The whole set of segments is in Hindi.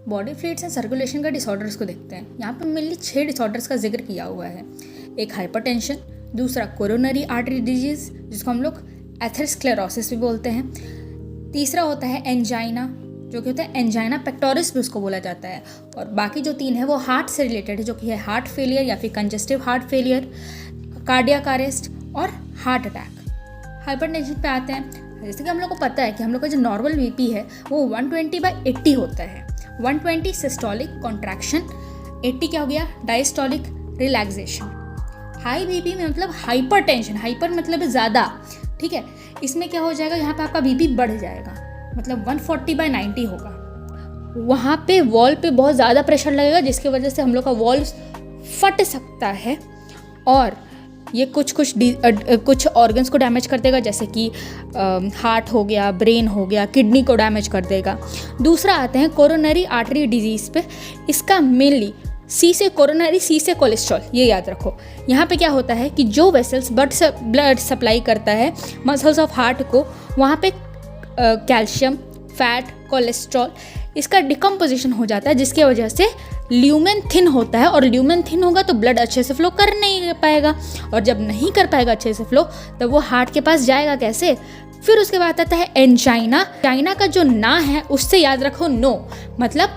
बॉडी फ्लूइड्स एंड सर्कुलेशन का डिसऑर्डर्स को देखते हैं। यहाँ पे मेनली 6 डिसऑर्डर्स का जिक्र किया हुआ है। एक हाइपरटेंशन, दूसरा कोरोनरी आर्टरी डिजीज जिसको हम लोग एथेरोस्क्लेरोसिस भी बोलते हैं, तीसरा होता है एंजाइना जो कि होता है एंजाइना पेक्टोरिस भी उसको बोला जाता है, और बाकी जो 3 है वो हार्ट से रिलेटेड है जो कि है हार्ट फेलियर या फिर congestive heart failure, cardiac arrest और हार्ट अटैक। हाइपरटेंशन पे आते हैं। जैसे कि हम लोग को पता है कि हम लोग का जो नॉर्मल बीपी है वो 120/80 होता है। 120 सिस्टोलिक कॉन्ट्रैक्शन, 80 क्या हो गया डायस्टोलिक रिलैक्सेशन। हाई बीपी में मतलब हाइपरटेंशन, हाइपर मतलब ज़्यादा, ठीक है। इसमें क्या हो जाएगा, यहाँ पे आपका बीपी बढ़ जाएगा, मतलब 140/90 होगा। वहाँ पे वॉल पे बहुत ज़्यादा प्रेशर लगेगा जिसकी वजह से हम लोग का वॉल फट सकता है और ये कुछ ऑर्गन्स को डैमेज कर देगा, जैसे कि हार्ट हो गया, ब्रेन हो गया, किडनी को डैमेज कर देगा। दूसरा आते हैं कोरोनरी आर्टरी डिजीज़ पे। इसका मेनली सी से कोरोनरी, सी से कोलेस्ट्रॉल, ये याद रखो। यहाँ पे क्या होता है कि जो वेसल्स ब्लड सप्लाई करता है मसल्स ऑफ हार्ट को, वहाँ पे कैल्शियम, फैट, कोलेस्ट्रॉल इसका डिकम्पोजिशन हो जाता है जिसकी वजह से ल्यूमेन थिन होता है, और ल्यूमेन थिन होगा तो ब्लड अच्छे से फ्लो कर नहीं पाएगा, और जब नहीं कर पाएगा अच्छे से फ्लो तब वो हार्ट के पास जाएगा कैसे। फिर उसके बाद आता है एंजाइना। एंजाइना का जो ना है उससे याद रखो नो, मतलब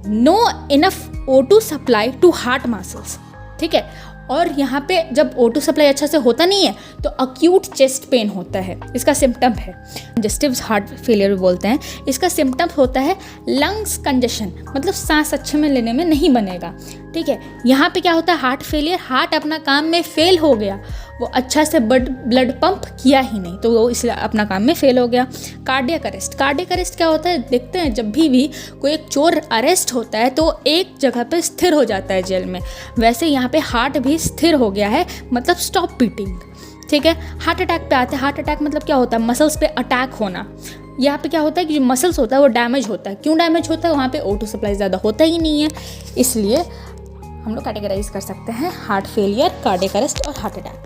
no enough O2 supply to heart muscles, ठीक है। और यहाँ पे जब O2 सप्लाई अच्छा से होता नहीं है तो अक्यूट चेस्ट पेन होता है, इसका सिम्टम है। कंजेस्टिव हार्ट फेलियर भी बोलते हैं। इसका सिम्टम होता है लंग्स कंजेशन, मतलब सांस अच्छे में लेने में नहीं बनेगा, ठीक है। यहाँ पे क्या होता है, हार्ट फेलियर, हार्ट अपना काम में फेल हो गया, वो अच्छा से ब्लड पंप किया ही नहीं तो वो इसलिए अपना काम में फेल हो गया। कार्डियक अरेस्ट, कार्डियक अरेस्ट क्या होता है, देखते हैं जब भी कोई एक चोर अरेस्ट होता है तो एक जगह पे स्थिर हो जाता है जेल में, वैसे यहाँ पे हार्ट भी स्थिर हो गया है, मतलब स्टॉप बीटिंग, ठीक है। हार्ट अटैक पे आते हैं। हार्ट अटैक मतलब क्या होता है, मसल्स पे अटैक होना। यहाँ पे क्या होता है कि जो मसल्स होता है वो डैमेज होता है। क्यों डैमेज होता है, वहाँ पे O2 सप्लाई ज़्यादा होता ही नहीं है, इसलिए हम लोग कैटेगराइज कर सकते हैं हार्ट फेलियर, कार्डियक अरेस्ट और हार्ट अटैक।